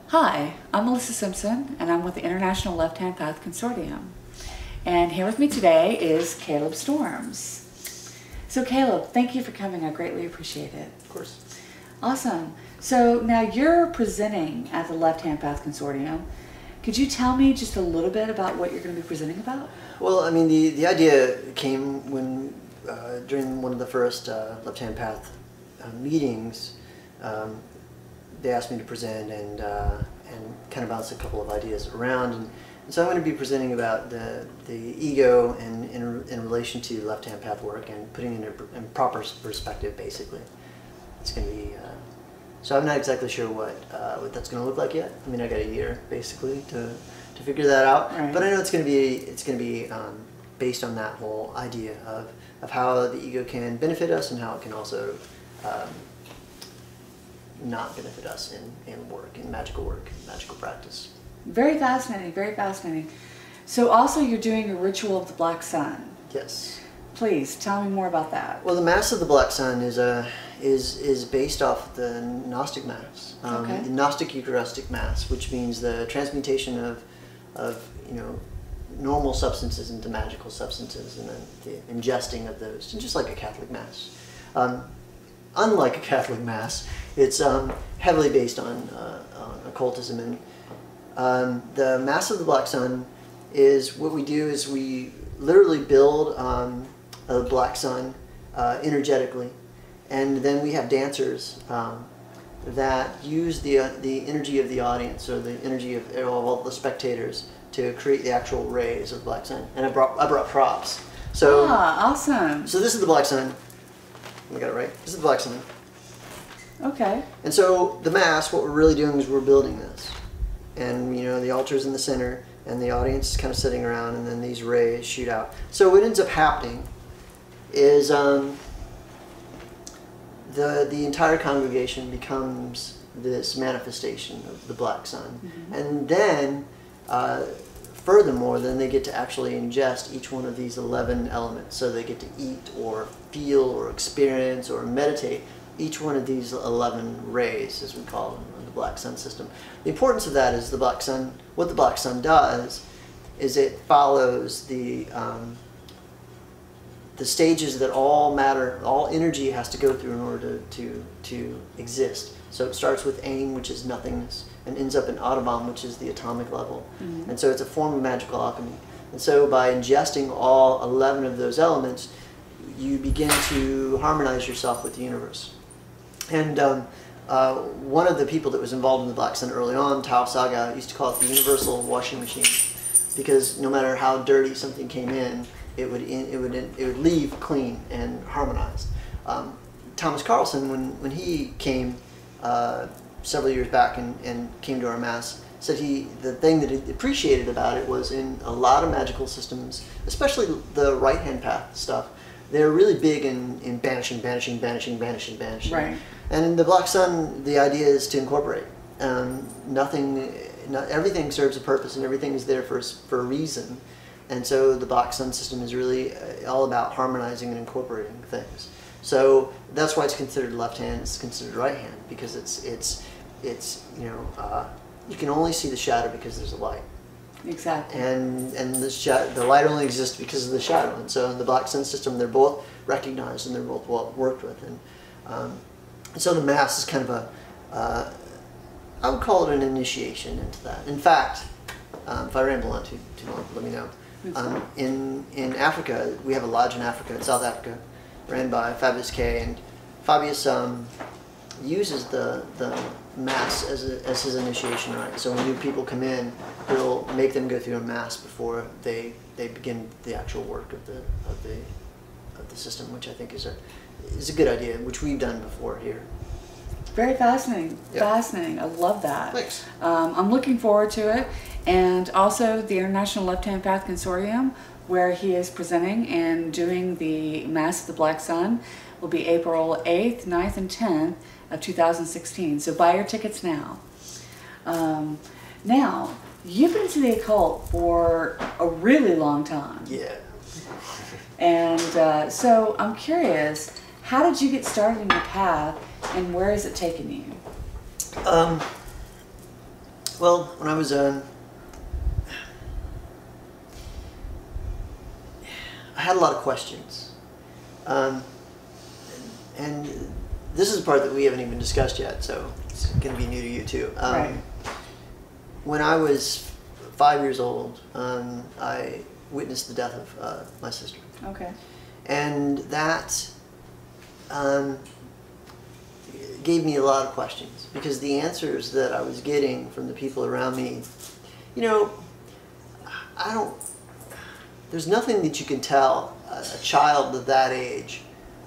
Hi, I'm Melissa Simpson, and I'm with the International Left-Hand Path Consortium. And here with me today is Caleb Storms. So Caleb, thank you for coming. I greatly appreciate it. Of course. Awesome. So now you're presenting at the Left-Hand Path Consortium. Could you tell me just a little bit about what you're going to be presenting about? Well, I mean, the idea came when, during one of the first Left-Hand Path meetings, they asked me to present and kind of bounce a couple of ideas around. And so I'm going to be presenting about the ego and in relation to left-hand path work and putting it in proper perspective, basically. It's going to be, so I'm not exactly sure what that's going to look like yet. I mean, I got a year, basically, to figure that out. Right. But I know it's going to be based on that whole idea of how the ego can benefit us and how it can also not benefit us in work, in magical work, magical practice. Very fascinating, very fascinating. So also you're doing a ritual of the Black Sun. Yes. Please, tell me more about that. Well, the Mass of the Black Sun is based off the Gnostic Mass, Okay. the Gnostic Eucharistic Mass, which means the transmutation of normal substances into magical substances and then the ingesting of those, just like a Catholic Mass. Unlike a Catholic Mass, it's heavily based on occultism, and the Mass of the Black Sun is what we do is we literally build a Black Sun energetically, and then we have dancers that use the energy of the audience or the energy of all the spectators to create the actual rays of the Black Sun. And I brought props. So awesome. So this is the Black Sun. I got it right. This is the Black Sun. Okay. And so the Mass, what we're really doing is we're building this. And the altar's in the center and the audience is kind of sitting around and then these rays shoot out. So what ends up happening is the entire congregation becomes this manifestation of the Black Sun. Mm-hmm. And then furthermore, then they get to actually ingest each one of these 11 elements. So they get to eat or feel or experience or meditate each one of these 11 rays, as we call them, in the Black Sun system. The importance of that is the Black Sun, what the Black Sun does is it follows the stages that all matter, all energy has to go through in order to exist. So it starts with aim, which is nothingness, and ends up in Audubon, which is the atomic level. Mm-hmm. And so it's a form of magical alchemy. And so by ingesting all 11 of those elements, you begin to harmonize yourself with the universe. And one of the people that was involved in the Black Sun early on, Tao Saga, used to call it the universal washing machine, because no matter how dirty something came in, it would leave clean and harmonized. Thomas Carlson, when he came several years back and came to our Mass, said the thing that he appreciated about it was in a lot of magical systems, especially the right-hand path stuff, they're really big in banishing. Right. And in the Black Sun, the idea is to incorporate. Everything serves a purpose and everything is there for a reason. And so the Black Sun system is really all about harmonizing and incorporating things. So that's why it's considered left hand, it's considered right hand, because it's you can only see the shadow because there's a light. Exactly. And the light only exists because of the shadow. And so in the Black Sun system, they're both recognized and they're both well worked with. And so the Mass is kind of I would call it an initiation into that. In fact, if I ramble on too long, let me know. In Africa, we have a lodge in Africa, in South Africa, ran by Fabius K. And Fabius uses the Mass as his initiation rite. So when new people come in, he'll make them go through a Mass before they begin the actual work of the system, which I think is a good idea, which we've done before here. Very fascinating. Yep. Fascinating. I love that. Thanks. I'm looking forward to it. And also the International Left-Hand Path Consortium, where he is presenting and doing the Mass of the Black Sun, will be April 8th, 9th, and 10th of 2016. So buy your tickets now. Now, you've been into the occult for a really long time. Yeah. And so I'm curious, how did you get started in your path and where has it taken you? Well, when I was I had a lot of questions, and this is the part that we haven't even discussed yet, so it's going to be new to you too. Right. When I was 5 years old, I witnessed the death of my sister. Okay. And that gave me a lot of questions, because the answers that I was getting from the people around me, you know, there's nothing that you can tell a child of that age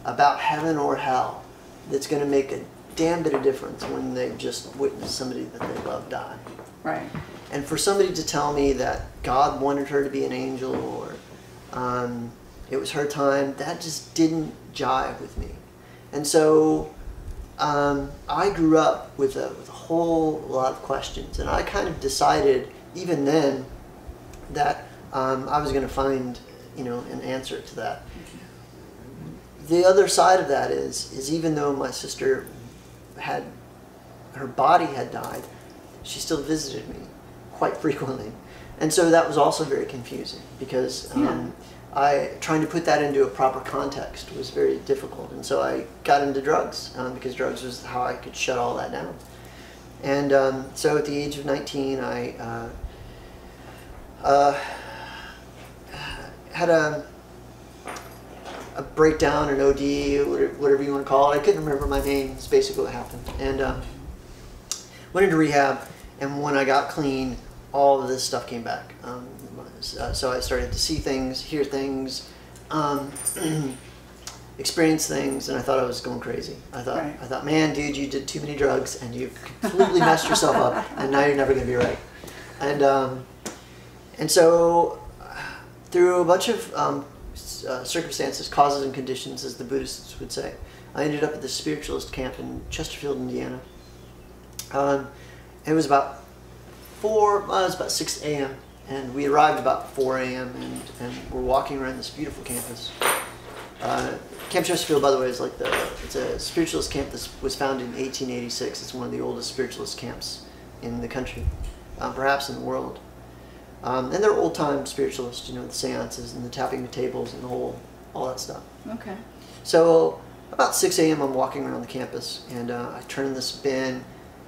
about heaven or hell that's going to make a damn bit of difference when they've just witnessed somebody that they love die. Right. And for somebody to tell me that God wanted her to be an angel, or it was her time, that just didn't jive with me. And so I grew up with a whole lot of questions, and I kind of decided even then that I was going to find, you know, an answer to that. The other side of that is even though my sister her body had died, she still visited me quite frequently. And so that was also very confusing, because trying to put that into a proper context was very difficult. And so I got into drugs, because drugs was how I could shut all that down. And so at the age of 19, I had a breakdown, an OD, whatever you want to call it. I couldn't remember my name. It's basically what happened. And went into rehab, and when I got clean, all of this stuff came back. So I started to see things, hear things, experience things, and I thought I was going crazy. I thought, man, dude, you did too many drugs, and you completely messed yourself up, and now you're never going to be right. And so through a bunch of circumstances, causes and conditions, as the Buddhists would say, I ended up at this spiritualist camp in Chesterfield, Indiana. It was about 6 a.m. and we arrived about 4 a.m. and we're walking around this beautiful campus. Camp Chesterfield, by the way, is like it's a spiritualist camp that was founded in 1886. It's one of the oldest spiritualist camps in the country, perhaps in the world. And they're old-time spiritualists, you know, the seances and the tapping the tables and all that stuff. Okay. So about 6 a.m. I'm walking around the campus, and I turn this bin,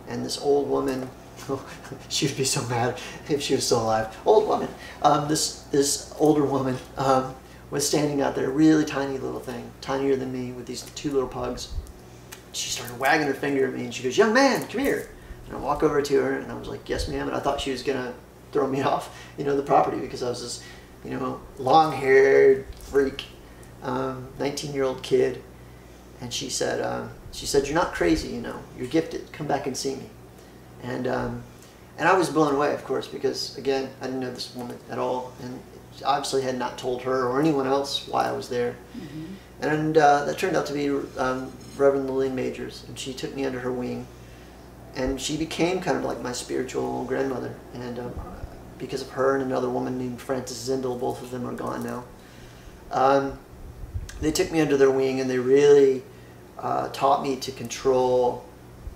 and this old woman, she would be so mad if she was still alive. Old woman. This older woman was standing out there, really tiny little thing, tinier than me, with these two little pugs. She started wagging her finger at me, and she goes, "Young man, come here." And I walk over to her, and I was like, "Yes, ma'am." And I thought she was gonna throw me off, you know, the property, because I was this, you know, long-haired freak, 19-year-old kid. And she said, "You're not crazy, you know. You're gifted. Come back and see me." And I was blown away, of course, because again, I didn't know this woman at all, and obviously had not told her or anyone else why I was there. Mm-hmm. And that turned out to be Reverend Lillian Majors, and she took me under her wing, and she became kind of like my spiritual grandmother. And because of her and another woman named Frances Zindel, both of them are gone now. They took me under their wing, and they really taught me to control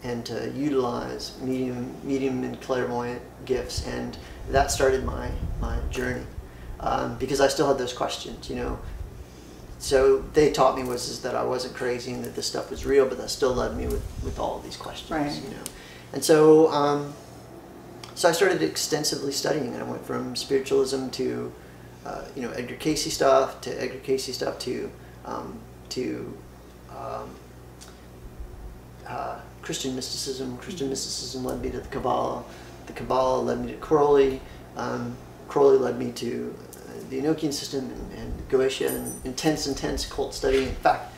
and to utilize medium and clairvoyant gifts, and that started my journey, because I still had those questions, you know. So they taught me was that I wasn't crazy and that this stuff was real, but that still led me with all of these questions, right. You know. And so so I started extensively studying, and I went from spiritualism to you know, Edgar Cayce stuff, to Christian mysticism. Christian mysticism led me to the Kabbalah. The Kabbalah led me to Crowley. Crowley led me to the Enochian system and Goetia, and intense cult study. In fact,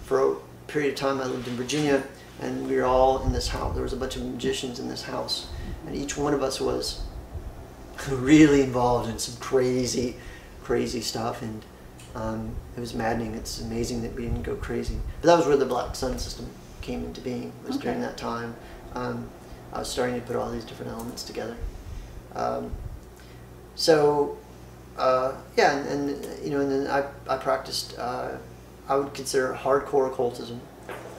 for a period of time I lived in Virginia, and we were all in this house. There was a bunch of magicians in this house, and each one of us was really involved in some crazy stuff, and it was maddening. It's amazing that we didn't go crazy. But that was where the Black Sun system came into being. It was during that time. I was starting to put all these different elements together. Yeah, and you know, and then I practiced. I would consider hardcore occultism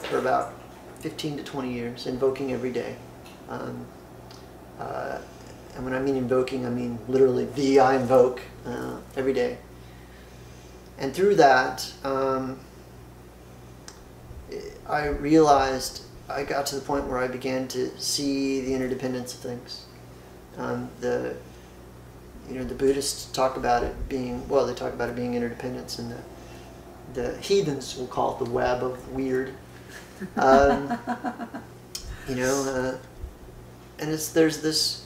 for about 15 to 20 years, invoking every day. and when I mean invoking, I mean literally I invoke every day. And through that, I realized, I got to the point where I began to see the interdependence of things. The Buddhists talk about it being, well, they talk about it being interdependence, and the heathens will call it the web of weird. And there's this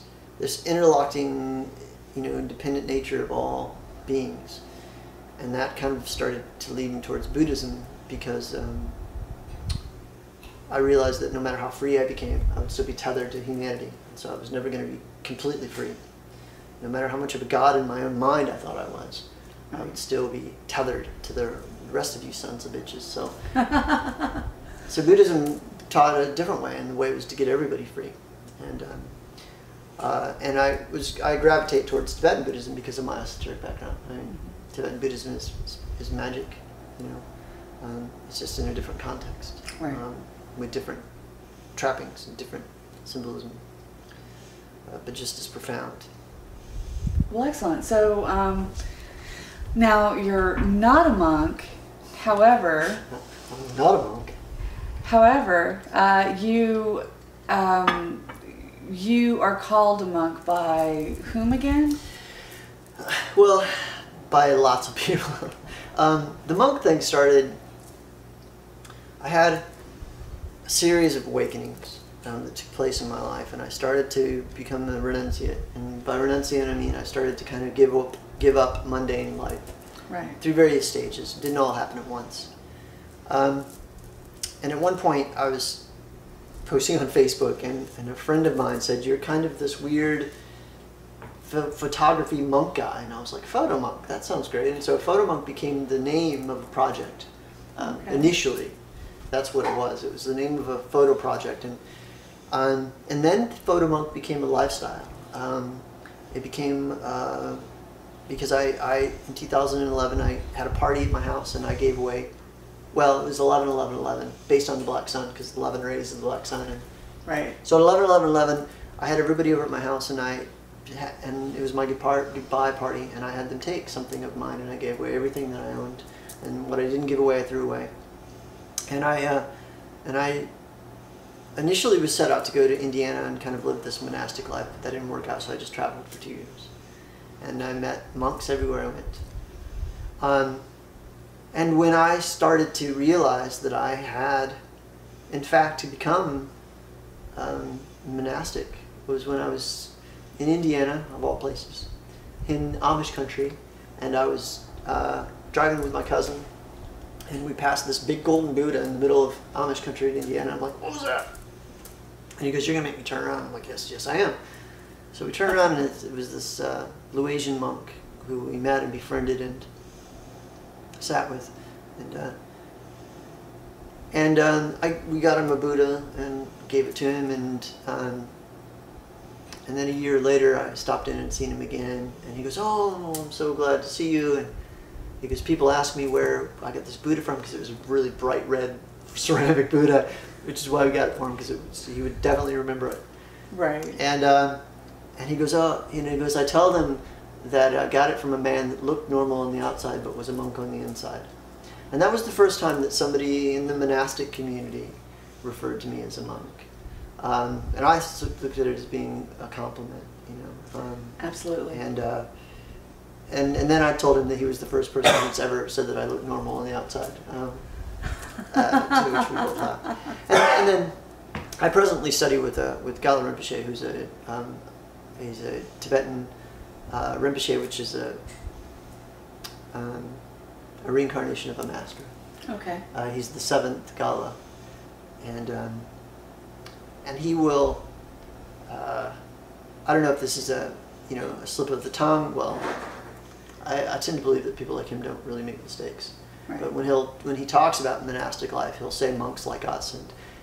interlocking, independent nature of all beings. And that kind of started to lead me towards Buddhism, because I realized that no matter how free I became, I would still be tethered to humanity. And so I was never going to be completely free. No matter how much of a god in my own mind I thought I was, I would still be tethered to the rest of you sons of bitches. So, so Buddhism taught a different way, and the way was to get everybody free. And I gravitate towards Tibetan Buddhism because of my esoteric background. Tibetan Buddhism is magic, it's just in a different context, right. With different trappings and different symbolism, but just as profound. Well, excellent. So now you're not a monk, however... I'm not a monk. However, you are called a monk by whom again? Well, by lots of people. The monk thing started, I had a series of awakenings that took place in my life, and I started to become a renunciate. And by renunciate, I mean I started to kind of give up mundane life. Right. Through various stages. It didn't all happen at once. And at one point I was posting on Facebook, and a friend of mine said, "You're kind of this weird photography monk guy." And I was like, "Photo monk, that sounds great." And so photo monk became the name of a project. Initially, that's what it was. It was the name of a photo project, and then photo monk became a lifestyle. It became because I in 2011 I had a party at my house, and I gave away, well, it was 11-11-11 based on the black sun, because 11 rays of the black sun. And right. so at 11-11-11 I had everybody over at my house, and it was my goodbye party, and I had them take something of mine, and I gave away everything that I owned, and what I didn't give away I threw away. And I initially was set out to go to Indiana and kind of live this monastic life, but that didn't work out, so I just traveled for 2 years. And I met monks everywhere I went. And when I started to realize that I had, in fact, to become monastic, was when I was in Indiana, of all places, in Amish country, and I was driving with my cousin, and we passed this big golden Buddha in the middle of Amish country in Indiana. I'm like, "What was that?" And he goes, "You're going to make me turn around." I'm like, yes, I am. So we turned around, and it was this Laotian monk who we met and befriended and sat with. We got him a Buddha and gave it to him, and then a year later I stopped in and seen him again, and he goes, "Oh, I'm so glad to see you." And because people ask me where I got this Buddha from, because it was a really bright red ceramic Buddha, which is why we got it for him, because he would definitely remember it. Right. And he goes, "Oh," he goes, "I tell them that I got it from a man that looked normal on the outside but was a monk on the inside." And that was the first time that somebody in the monastic community referred to me as a monk. And I looked at it as being a compliment, Absolutely. And then I told him that he was the first person that's ever said that I looked normal on the outside. To which we both laughed. And then I presently study with Gala Rinpoche, who's he's a Tibetan Rinpoche, which is a reincarnation of a master. Okay. He's the 7th Gala, and he will. I don't know if this is a slip of the tongue. Well, I tend to believe that people like him don't really make mistakes. Right. But when he talks about monastic life, he'll say monks like us,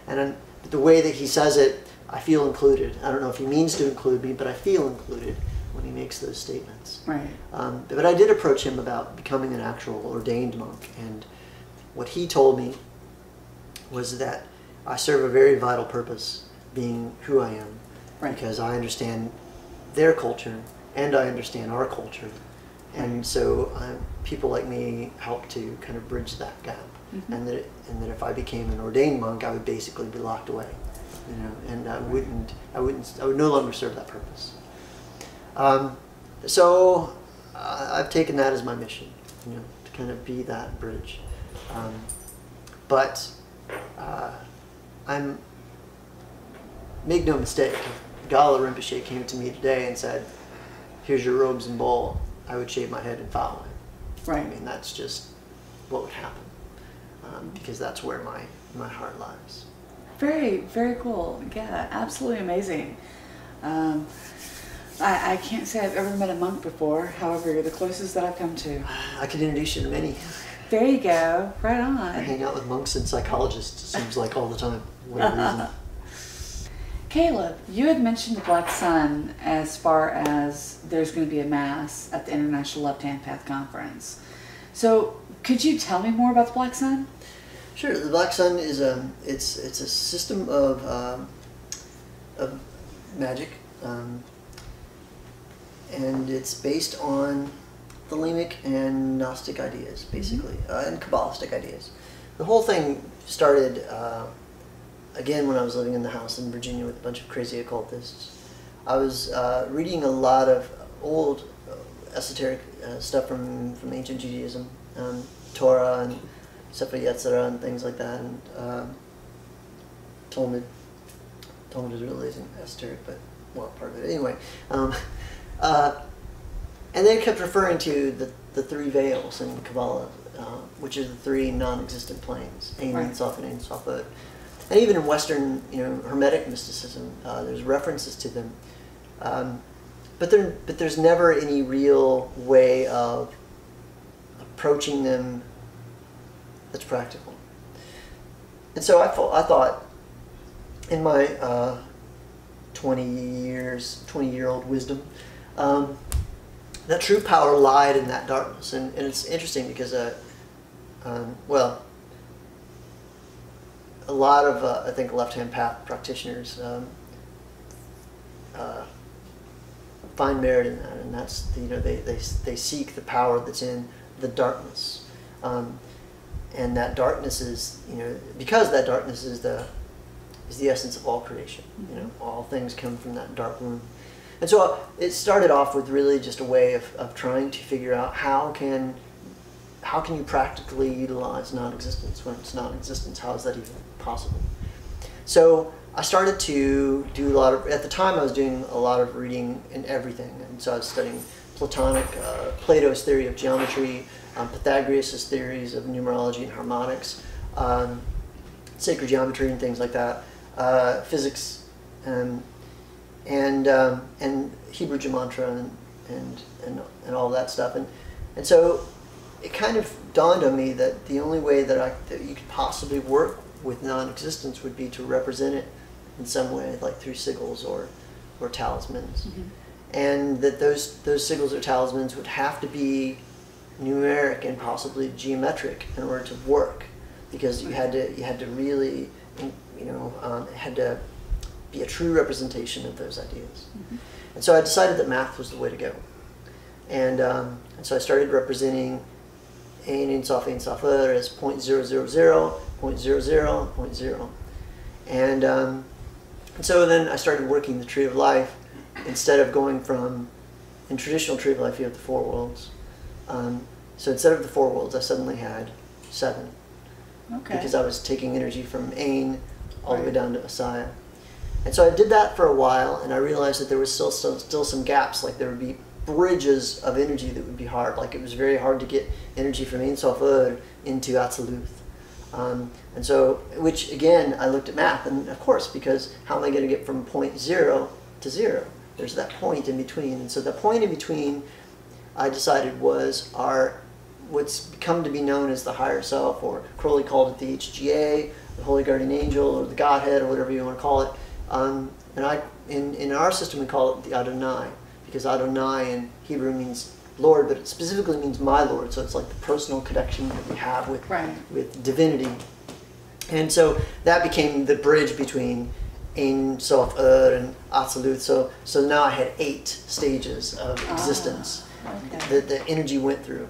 and the way that he says it, I feel included. I don't know if he means to include me, but I feel included when he makes those statements. Right. But I did approach him about becoming an actual ordained monk, and what he told me was that I serve a very vital purpose, being who I am, Right. because I understand their culture and I understand our culture. And so people like me help to kind of bridge that gap. And that if I became an ordained monk, I would basically be locked away, you know, and I would no longer serve that purpose. So I've taken that as my mission, you know, to kind of be that bridge. But make no mistake, if Gala Rinpoche came to me today and said, "Here's your robes and bowl," I would shave my head and follow him. Right. I mean, that's just what would happen, because that's where my heart lies. Very, very cool. Yeah, absolutely amazing. I can't say I've ever met a monk before. However, you're the closest that I've come to. I could introduce you to many. There you go. Right on. I hang out with monks and psychologists, it seems like, all the time, for whatever reason. Caleb, you had mentioned the Black Sun as far as there's going to be a Mass at the International Left Hand Path Conference. So could you tell me more about the Black Sun? Sure. The Black Sun is it's a system of magic, and it's based on Thelemic and Gnostic ideas, basically, and Kabbalistic ideas. The whole thing started, again, when I was living in the house in Virginia with a bunch of crazy occultists. I was reading a lot of old esoteric stuff from ancient Judaism, Torah and Sefer Yetzirah and things like that, and Talmud. Talmud is really esoteric, but, well, part of it anyway. And they kept referring to the three veils in Kabbalah, which are the three non-existent planes, Ein, Ein Sof, and Ein Sof Od. And even in Western, you know, Hermetic mysticism, there's references to them. But there's never any real way of approaching them that's practical. And so I thought, in my 20-year-old wisdom, that true power lied in that darkness. And it's interesting because, well, a lot of, I think, left-hand path practitioners find merit in that, and that's, you know, they seek the power that's in the darkness. And that darkness is, you know, because that darkness is the essence of all creation. You know, all things come from that dark room. And so it started off with really just a way of trying to figure out how can you practically utilize non-existence when it's non-existence? How is that even possible? So I started to do a lot of, at the time I was doing a lot of reading in everything. And so I was studying Platonic, Plato's theory of geometry, Pythagoras' theories of numerology and harmonics, sacred geometry and things like that, physics, and Hebrew gematria and all that stuff. And so it kind of dawned on me that the only way that you could possibly work with non-existence would be to represent it in some way, like through sigils or talismans. And that those sigils or talismans would have to be numeric and possibly geometric in order to work, because you had to really, you know, it had to be a true representation of those ideas. And so I decided that math was the way to go. And so I started representing Ein Sof Od as 0.000, 0.00, 0.0. And so then I started working the Tree of Life instead of going from, in traditional Tree of Life you have the 4 worlds. So instead of the 4 worlds I suddenly had 7. Okay. Because I was taking energy from Ein all the way down to Messiah. And so I did that for a while, and I realized that there was still some gaps. Like there would be bridges of energy that would be hard. Like it was very hard to get energy from Ein Sof Od into Atziluth. And so, which again, I looked at math, and of course, because how am I going to get from point 0 to 0? There's that point in between. And so the point in between, I decided, was what's come to be known as the higher self, or Crowley called it the HGA, the Holy Guardian Angel, or the Godhead, or whatever you want to call it. And in our system we call it the Adonai, because Adonai in Hebrew means Lord, but it specifically means my Lord. So it's like the personal connection that we have with divinity. And so that became the bridge between Ein Sof and Absolute. So now I had 8 stages of existence that the energy went through.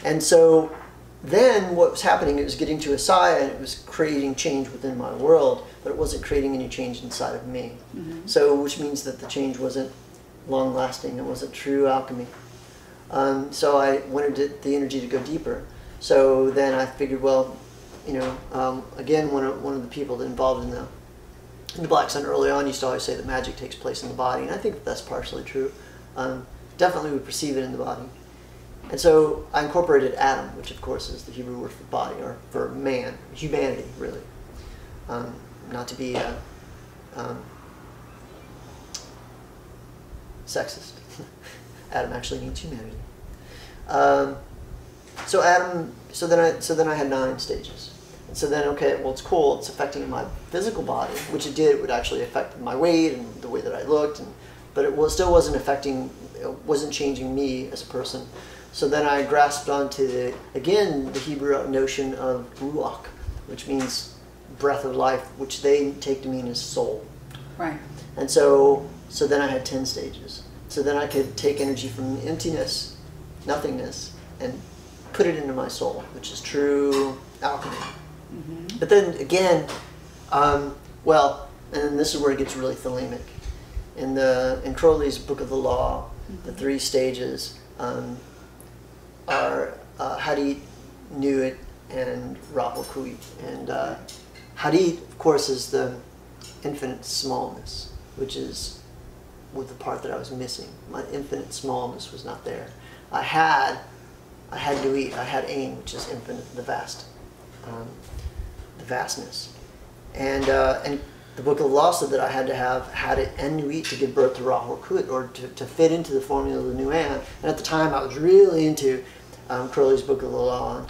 And so then what was happening, it was getting to Asaya and it was creating change within my world, but it wasn't creating any change inside of me. So, which means that the change wasn't long lasting, it wasn't true alchemy. So I wanted the energy to go deeper. So then I figured, well, you know, again, one of the people that involved in the Black Sun early on used to always say that magic takes place in the body, and I think that's partially true. Definitely we perceive it in the body. And so I incorporated Adam, which of course is the Hebrew word for body, or for man, humanity, really. Not to be sexist. Adam actually means humanity. So then I had 9 stages. And so then, okay, well, it's cool. It's affecting my physical body, which it did. It would actually affect my weight and the way that I looked, but it still wasn't affecting. It wasn't changing me as a person. So then I grasped onto the Hebrew notion of ruach, which means breath of life, which they take to mean as soul. Right. And so then I had 10 stages. So then I could take energy from emptiness, nothingness, and put it into my soul, which is true alchemy. But then again, well, and then this is where it gets really thelemic. In Crowley's Book of the Law, the 3 stages are Hadit, Nuit, and Rahul Kuit. And Hadit, of course, is the infinite smallness, which is the part that I was missing. My infinite smallness was not there. I had Nuit, I had Ain, which is infinite, the vast, the vastness. And the Book of the Law said that I had to have Hadit and Nuit to give birth to Rahul Kuit, or to fit into the formula of the Nuan. And at the time, I was really into Crowley's Book of the Law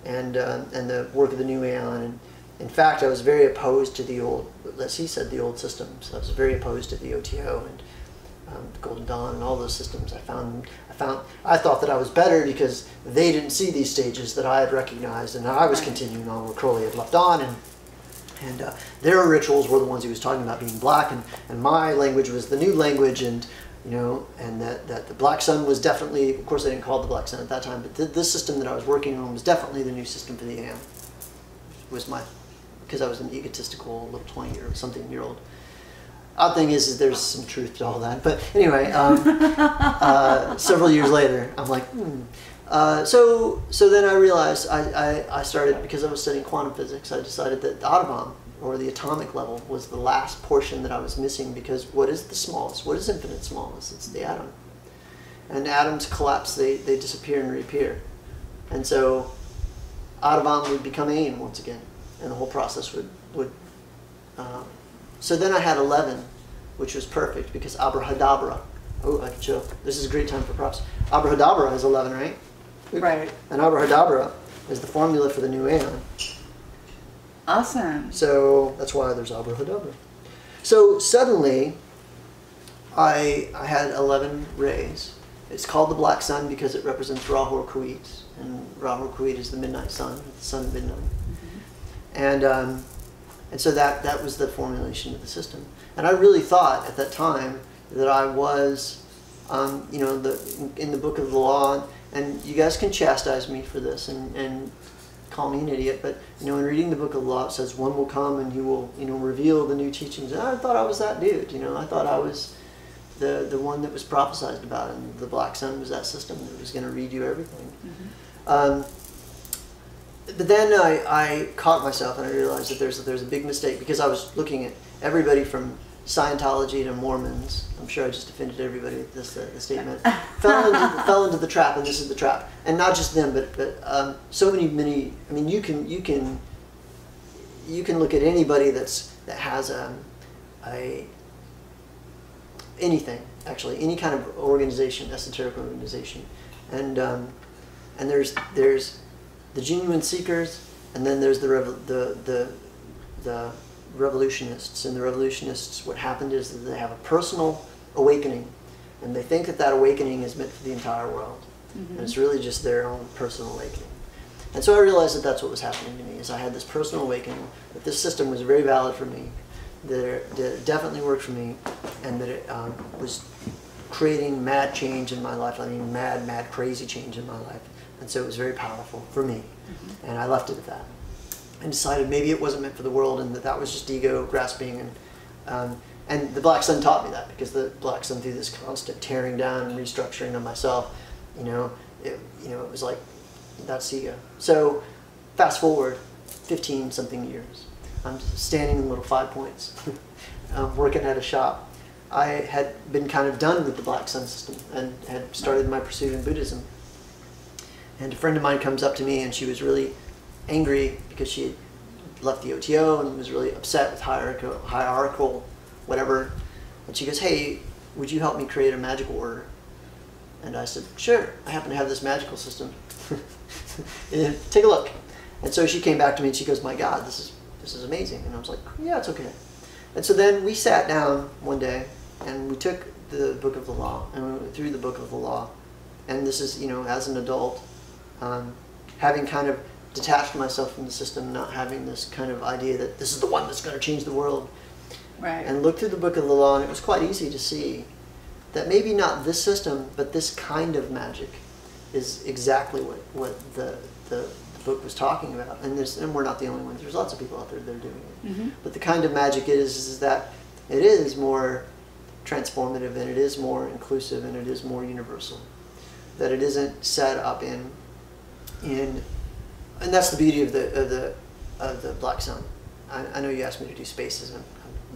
and the work of the Nuan. And in fact, I was very opposed to the old, as he said, the old systems. I was very opposed to the OTO and the Golden Dawn and all those systems. I thought that I was better because they didn't see these stages that I had recognized, and I was continuing on where Crowley had left on, and their rituals were the ones he was talking about being black, and my language was the new language, and you know, and that the Black Sun was definitely, of course I didn't call it the Black Sun at that time, but this system that I was working on was definitely the new system for the AM. Because I was an egotistical little 20-something-year-old. Odd thing is there's some truth to all that. But anyway, several years later, I'm like, So then I realized I started, because I was studying quantum physics, I decided that the Atavam, or the atomic level, was the last portion that I was missing, because what is the smallest? What is infinite smallness? It's the atom. And atoms collapse, they disappear and reappear. And so Atavam would become Ain once again, and the whole process would so then I had 11, which was perfect, because Abrahadabra, oh, I can show, this is a great time for props. Abrahadabra is 11, right? Right. And Abrahadabra is the formula for the new Aeon. Awesome. So that's why there's Abrahadabra. So suddenly, I had 11 rays. It's called the Black Sun because it represents Rahul Kuit, and Rahul Kuit is the midnight sun, the sun of midnight. And so that was the formulation of the system. And I really thought at that time that I was, you know, in the Book of the Law, and you guys can chastise me for this and call me an idiot, but you know, in reading the Book of the Law, it says one will come and he will, you know, reveal the new teachings. And I thought I was that dude, you know. I thought I was the one that was prophesied about, and the Black Sun was that system that was going to read you everything. But then I caught myself and I realized that there's a big mistake, because I was looking at everybody from Scientology to Mormons. I'm sure I just offended everybody with this statement. fell into the trap, and this is the trap. And not just them, but so many. I mean, you can look at anybody that has anything, actually, any kind of organization, esoteric organization, and there's the genuine seekers, and then there's the revolutionists. And the revolutionists, what happened is that they have a personal awakening, and they think that awakening is meant for the entire world, and it's really just their own personal awakening. And so I realized that that's what was happening to me, is I had this personal awakening, that this system was very valid for me, that it definitely worked for me, and that it was creating mad change in my life. I mean, mad, crazy change in my life. And so it was very powerful for me. And I left it at that. And decided maybe it wasn't meant for the world, and that was just ego grasping. And the Black Sun taught me that, because the Black Sun, through this constant tearing down and restructuring of myself, it was like, that's ego. So fast forward 15 something years. I'm standing in Little 5 Points, working at a shop. I had been kind of done with the Black Sun system and had started my pursuit in Buddhism. And a friend of mine comes up to me, and she was really angry because she had left the OTO and was really upset with hierarchical whatever. And she goes, "Hey, would you help me create a magical order?" And I said, "Sure, I happen to have this magical system. Take a look." And so she came back to me and she goes, "My God, this is amazing." And I was like, "Yeah, it's okay." And so then we sat down one day and we took the Book of the Law and we went through the Book of the Law. And this is, as an adult, having kind of detached myself from the system, not having this kind of idea that this is the one that's going to change the world. Right. And looked through the Book of the Law, and it was quite easy to see that maybe not this system, but this kind of magic is exactly what the book was talking about. And we're not the only ones. There's lots of people out there that are doing it. But the kind of magic is that it is more transformative, and it is more inclusive, and it is more universal. That it isn't set up in and that's the beauty of the Black Sun. I know you asked me to do spaces. I'm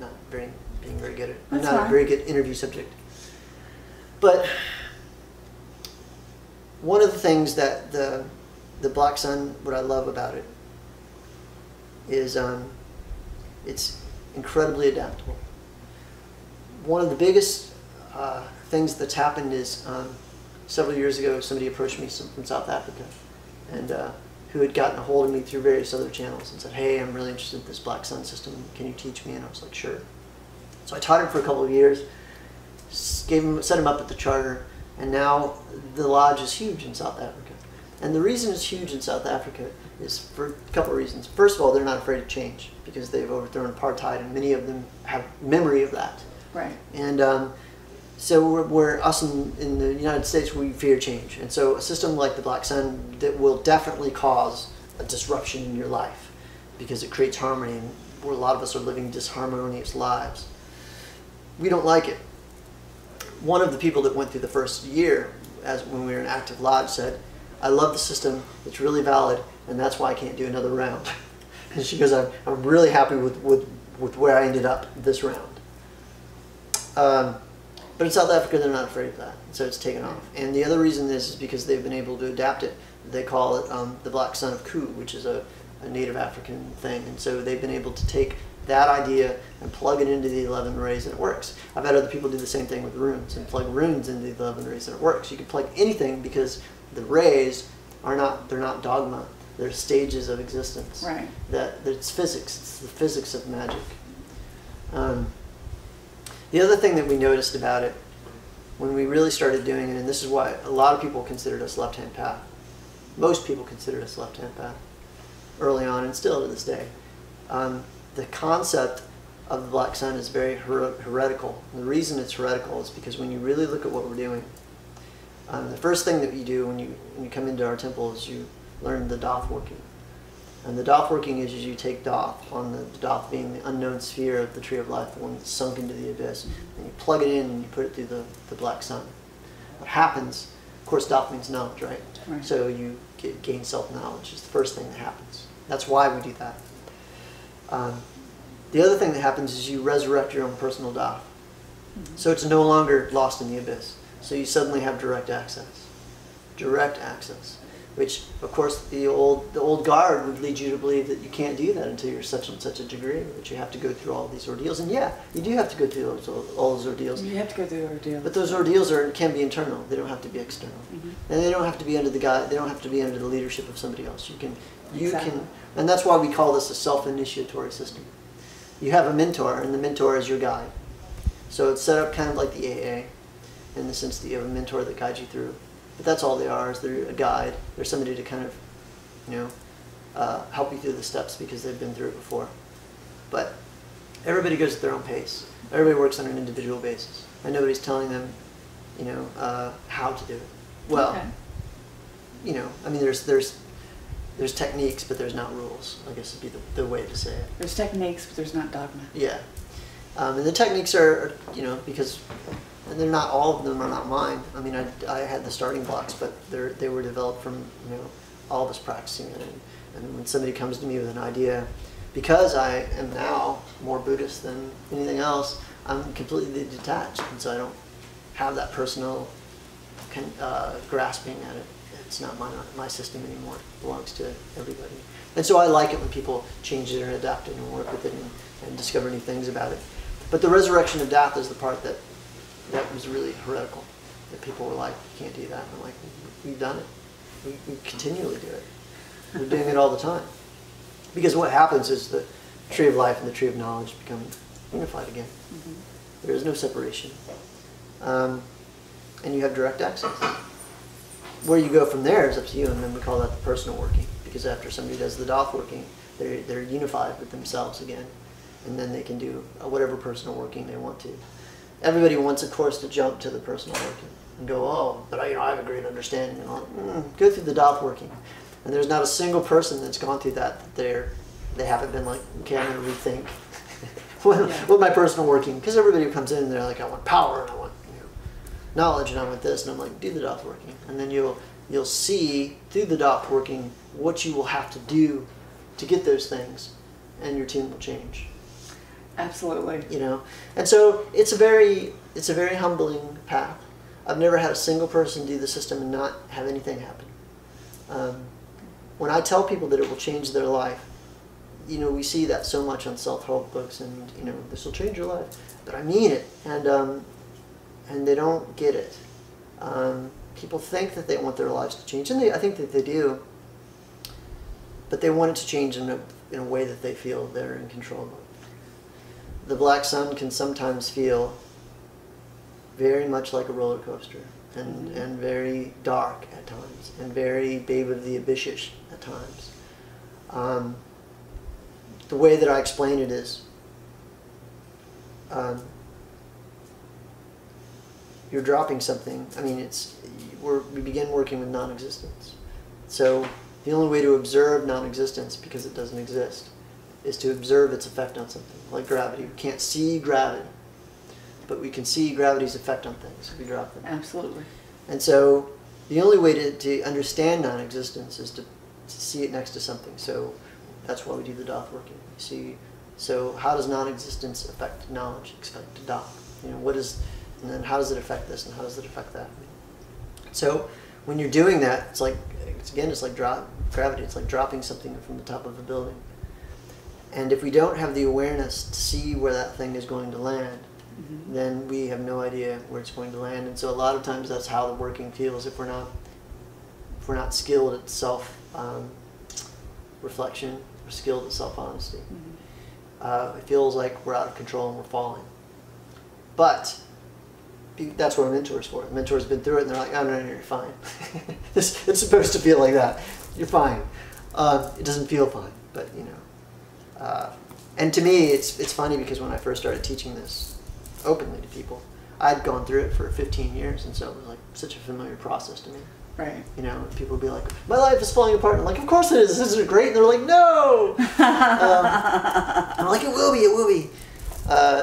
not being very good at it. I'm not a very good interview subject. But one of the things that the Black Sun, what I love about it, is it's incredibly adaptable. One of the biggest things that's happened is several years ago, somebody approached me from South Africa, and who had gotten a hold of me through various other channels and said, "Hey, I'm really interested in this Black Sun system. Can you teach me?" And I was like, "Sure." So I taught him for a couple of years, set him up at the charter, and now the lodge is huge in South Africa. And the reason it's huge in South Africa is for a couple of reasons. First of all, they're not afraid of change because they've overthrown apartheid, and many of them have memory of that. Right. And so we're us in the United States, we fear change. And so a system like the Black Sun that will definitely cause a disruption in your life because it creates harmony, and where a lot of us are living disharmonious lives. We don't like it. One of the people that went through the first year, when we were in active lodge, said, "I love the system, it's really valid, and that's why I can't do another round." And she goes, I'm really happy with where I ended up this round. But in South Africa, they're not afraid of that, so it's taken off. And the other reason is because they've been able to adapt it. They call it the Black Sun of Ku, which is a native African thing. And so they've been able to take that idea and plug it into the 11 rays, and it works. I've had other people do the same thing with runes and plug runes into the 11 rays, and it works. You can plug anything because the rays they're not dogma. They're stages of existence. Right. It's physics. It's the physics of magic. The other thing that we noticed about it when we really started doing it, and this is why a lot of people considered us left-hand path. Most people considered us left-hand path early on, and still to this day. The concept of the Black Sun is very heretical. And the reason it's heretical is because when you really look at what we're doing, the first thing that you do when you come into our temple is you learn the Doth working. And the Doth working is you take Doth, on the Doth being the unknown sphere of the Tree of Life, the one that's sunk into the abyss, and you plug it in and you put it through the Black Sun. What happens, of course, Doth means knowledge, right? Right. So you gain self-knowledge is the first thing that happens. That's why we do that. The other thing that happens is you resurrect your own personal Doth. So it's no longer lost in the abyss. So you suddenly have direct access. Direct access. Which, of course, the old guard would lead you to believe that you can't do that until you're such and such a degree, that you have to go through all these ordeals. And yeah, you do have to go through all those ordeals. You have to go through the ordeal. But those ordeals can be internal. They don't have to be external. And they don't have to be under the guide. They don't have to be under the leadership of somebody else. You can, and that's why we call this a self-initiatory system. You have a mentor, and the mentor is your guide. So it's set up kind of like the AA, in the sense that you have a mentor that guides you through. But that's all they are, is they're a guide. They're somebody to kind of, help you through the steps because they've been through it before. But everybody goes at their own pace. Everybody works on an individual basis, and nobody's telling them, you know, how to do it. Well, okay. You know, I mean, there's techniques, but there's not rules, I guess would be the way to say it. There's techniques, but there's not dogma. Yeah. And the techniques are, you know, because, and they're not, all of them are not mine. I mean, I had the starting blocks, but they were developed from, you know, all of us practicing it. And when somebody comes to me with an idea, because I am now more Buddhist than anything else, I'm completely detached. And so I don't have that personal grasping at it. It's not my system anymore. It belongs to everybody. And so I like it when people change it and adapt it and work with it and discover new things about it. But the resurrection of death is the part that was really heretical. That people were like, you can't do that. And I'm like, we've done it. We continually do it. We're doing it all the time. Because what happens is the tree of life and the tree of knowledge become unified again. Mm-hmm. There is no separation. And you have direct access. Where you go from there is up to you, and then we call that the personal working. Because after somebody does the doth working, they're unified with themselves again. And then they can do whatever personal working they want to. Everybody wants, of course, to jump to the personal working and go, oh, but I have a great understanding. And all. Go through the doth working. And there's not a single person that's gone through that they haven't been like, okay, I'm going to rethink what my personal working. Because everybody who comes in, they're like, I want power and I want knowledge and I want this. And I'm like, do the doth working. And then you'll see through the doth working what you will have to do to get those things, and your tune will change. Absolutely. You know, and so it's a very humbling path. I've never had a single person do the system and not have anything happen. When I tell people that it will change their life, you know, we see that so much on self-help books, and you know, this will change your life. But I mean it, and they don't get it. People think that they want their lives to change, and I think that they do. But they want it to change in a way that they feel they're in control of. The black sun can sometimes feel very much like a roller coaster, and very dark at times, and very Babe of the Abyss-ish at times. The way that I explain it is, you're dropping something. I mean, we begin working with non-existence. So the only way to observe non-existence, because it doesn't exist, is to observe its effect on something, like gravity. We can't see gravity, but we can see gravity's effect on things if we drop them. Absolutely. And so the only way to understand non-existence is to see it next to something. So that's why we do the doth working. You see, so how does non-existence affect knowledge, affect doth? You know, and then how does it affect this, and how does it affect that? So when you're doing that, it's like gravity. It's like dropping something from the top of a building. And if we don't have the awareness to see where that thing is going to land, then we have no idea where it's going to land. And so a lot of times that's how the working feels if we're not skilled at self-reflection or skilled at self-honesty. It feels like we're out of control and we're falling. But that's what a mentor's for. The mentor's been through it and they're like, oh, no, you're fine. It's supposed to feel like that. You're fine. It doesn't feel fine, but you know. And to me, it's funny because when I first started teaching this openly to people, I'd gone through it for 15 years, and so it was like such a familiar process to me. Right. You know, people would be like, my life is falling apart. And I'm like, of course it is. This isn't great. And they're like, no. I'm like, it will be. It will be.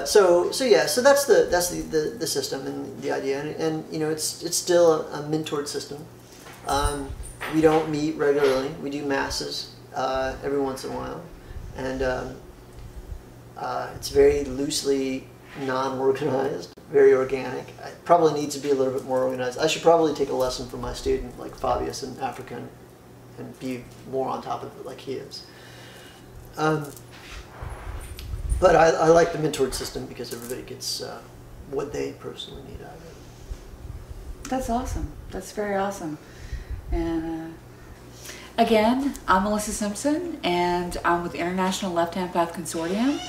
So that's the system and the idea, and you know, it's still a mentored system. We don't meet regularly. We do masses every once in a while. And it's very loosely non-organized, very organic. It probably needs to be a little bit more organized. I should probably take a lesson from my student, like Fabius in Africa, and be more on top of it like he is. But I like the mentored system because everybody gets what they personally need out of it. That's awesome. That's very awesome. And again, I'm Melissa Simpson, and I'm with the International Left Hand Path Consortium.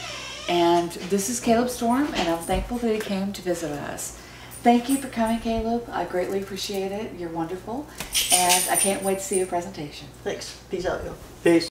And this is Caleb Storm, and I'm thankful that he came to visit us. Thank you for coming, Caleb. I greatly appreciate it. You're wonderful. And I can't wait to see your presentation. Thanks. Peace out, yo. Peace.